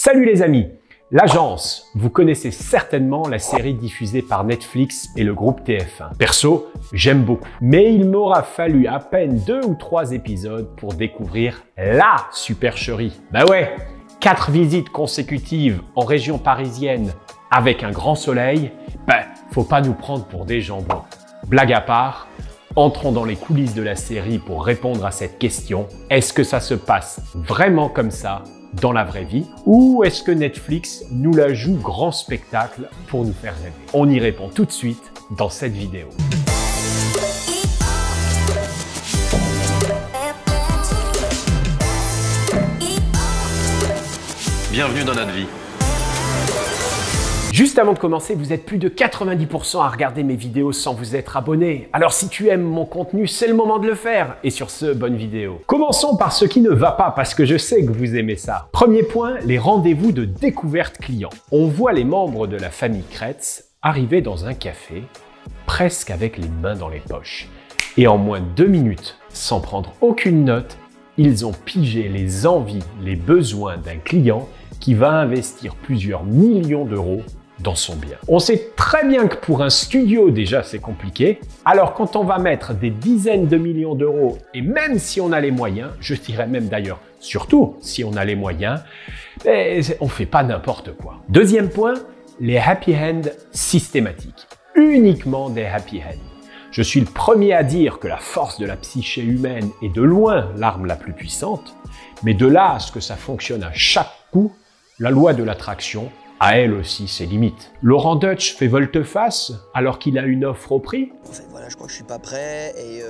Salut les amis! L'Agence, vous connaissez certainement la série diffusée par Netflix et le groupe TF1. Perso, j'aime beaucoup. Mais il m'aura fallu à peine 2 ou 3 épisodes pour découvrir la supercherie. Bah ouais, 4 visites consécutives en région parisienne avec un grand soleil, faut pas nous prendre pour des jambons. Blague à part, entrons dans les coulisses de la série pour répondre à cette question. Est-ce que ça se passe vraiment comme ça dans la vraie vie, ou est-ce que Netflix nous la joue grand spectacle pour nous faire rêver? On y répond tout de suite dans cette vidéo. Bienvenue dans notre vie. Juste avant de commencer, vous êtes plus de 90% à regarder mes vidéos sans vous être abonné. Alors si tu aimes mon contenu, c'est le moment de le faire. Et sur ce, bonne vidéo. Commençons par ce qui ne va pas, parce que je sais que vous aimez ça. Premier point, les rendez-vous de découverte client. On voit les membres de la famille Kretz arriver dans un café, presque avec les mains dans les poches. Et en moins de 2 minutes, sans prendre aucune note, ils ont pigé les envies, les besoins d'un client qui va investir plusieurs millions d'euros dans son bien. On sait très bien que pour un studio, déjà, c'est compliqué. Alors, quand on va mettre des dizaines de millions d'euros, et même si on a les moyens, je dirais même d'ailleurs, surtout si on a les moyens, on fait pas n'importe quoi. Deuxième point, les happy end systématiques. Uniquement des happy end. Je suis le premier à dire que la force de la psyché humaine est de loin l'arme la plus puissante, mais de là à ce que ça fonctionne à chaque coup, la loi de l'attraction a elle aussi ses limites. Laurent Deutsch fait volte-face alors qu'il a une offre au prix. En fait, voilà, je crois que je suis pas prêt et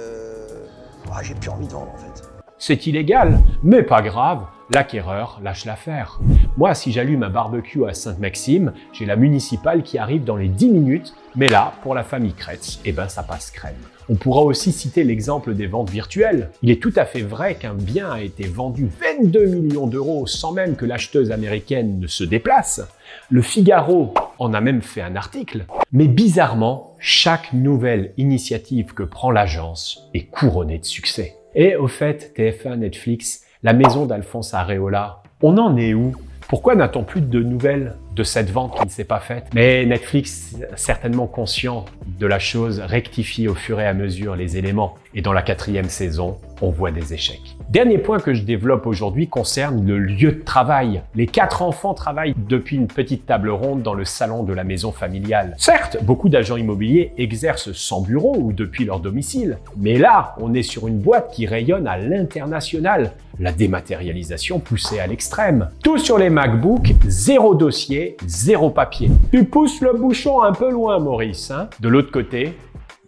j'ai plus envie de vendre en fait. C'est illégal, mais pas grave, l'acquéreur lâche l'affaire. Moi, si j'allume un barbecue à Sainte-Maxime, j'ai la municipale qui arrive dans les 10 minutes, mais là, pour la famille Kretz, ça passe crème. On pourra aussi citer l'exemple des ventes virtuelles. Il est tout à fait vrai qu'un bien a été vendu 22 millions d'euros sans même que l'acheteuse américaine ne se déplace. Le Figaro en a même fait un article. Mais bizarrement, chaque nouvelle initiative que prend l'agence est couronnée de succès. Et au fait, TF1, Netflix, la maison d'Alphonse Areola, on en est où? Pourquoi n'a-t-on plus de nouvelles de cette vente qui ne s'est pas faite? Mais Netflix, certainement conscient de la chose, rectifie au fur et à mesure les éléments. Et dans la 4e saison, on voit des échecs. Dernier point que je développe aujourd'hui concerne le lieu de travail. Les 4 enfants travaillent depuis une petite table ronde dans le salon de la maison familiale. Certes, beaucoup d'agents immobiliers exercent sans bureau ou depuis leur domicile. Mais là, on est sur une boîte qui rayonne à l'international. La dématérialisation poussée à l'extrême. Tout sur les MacBook, 0 dossier, 0 papier. Tu pousses le bouchon un peu loin, Maurice, hein? De l'autre côté,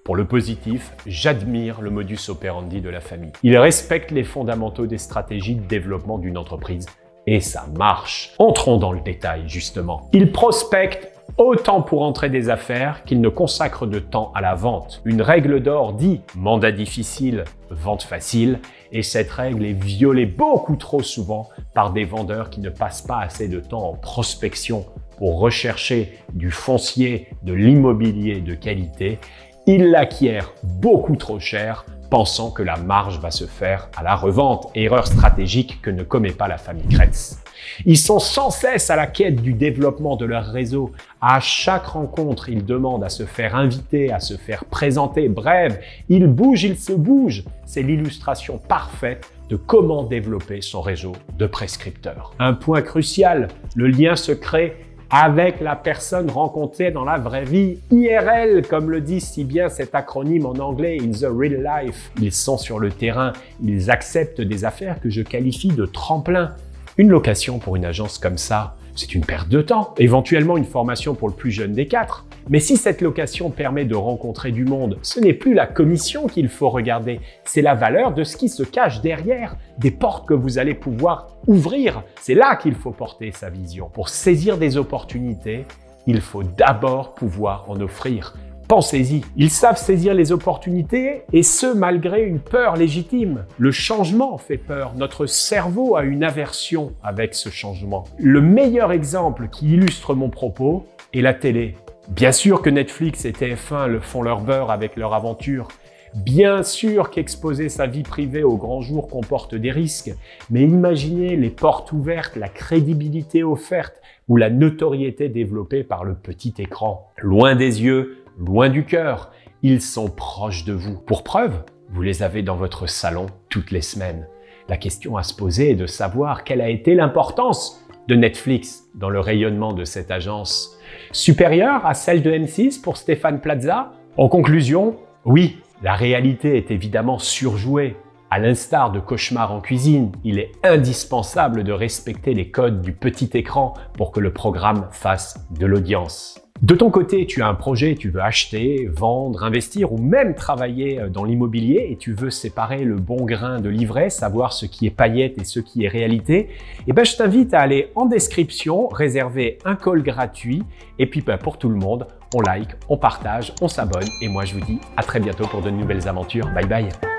pour le positif, j'admire le modus operandi de la famille. Il respecte les fondamentaux des stratégies de développement d'une entreprise. Et ça marche. Entrons dans le détail, justement. Il prospecte autant pour entrer des affaires qu'il ne consacre de temps à la vente. Une règle d'or dit « mandat difficile, vente facile » et cette règle est violée beaucoup trop souvent par des vendeurs qui ne passent pas assez de temps en prospection pour rechercher du foncier, de l'immobilier de qualité. Ils l'acquièrent beaucoup trop cher, pensant que la marge va se faire à la revente. Erreur stratégique que ne commet pas la famille Kretz. Ils sont sans cesse à la quête du développement de leur réseau. À chaque rencontre, ils demandent à se faire inviter, à se faire présenter. Bref, ils bougent, ils se bougent. C'est l'illustration parfaite de comment développer son réseau de prescripteurs. Un point crucial, le lien se crée avec la personne rencontrée dans la vraie vie, IRL, comme le dit si bien cet acronyme en anglais, in the real life. Ils sont sur le terrain, ils acceptent des affaires que je qualifie de tremplin. Une location pour une agence comme ça, c'est une perte de temps. Éventuellement une formation pour le plus jeune des 4. Mais si cette location permet de rencontrer du monde, ce n'est plus la commission qu'il faut regarder, c'est la valeur de ce qui se cache derrière, des portes que vous allez pouvoir ouvrir. C'est là qu'il faut porter sa vision. Pour saisir des opportunités, il faut d'abord pouvoir en offrir. Pensez-y, ils savent saisir les opportunités et ce malgré une peur légitime. Le changement fait peur, notre cerveau a une aversion avec ce changement. Le meilleur exemple qui illustre mon propos est la télé. Bien sûr que Netflix et TF1 font leur beurre avec leur aventure, Bien sûr qu'exposer sa vie privée au grand jour comporte des risques, mais imaginez les portes ouvertes, la crédibilité offerte ou la notoriété développée par le petit écran. Loin des yeux, loin du cœur, ils sont proches de vous. Pour preuve, vous les avez dans votre salon toutes les semaines. La question à se poser est de savoir quelle a été l'importance de Netflix dans le rayonnement de cette agence. Supérieure à celle de M6 pour Stéphane Plaza? En conclusion, oui, la réalité est évidemment surjouée. À l'instar de Cauchemar en cuisine, il est indispensable de respecter les codes du petit écran pour que le programme fasse de l'audience. De ton côté, tu as un projet, tu veux acheter, vendre, investir ou même travailler dans l'immobilier et tu veux séparer le bon grain de l'ivraie, savoir ce qui est paillette et ce qui est réalité, eh ben, je t'invite à aller en description, réserver un call gratuit et puis pour tout le monde, on like, on partage, on s'abonne et moi je vous dis à très bientôt pour de nouvelles aventures. Bye bye.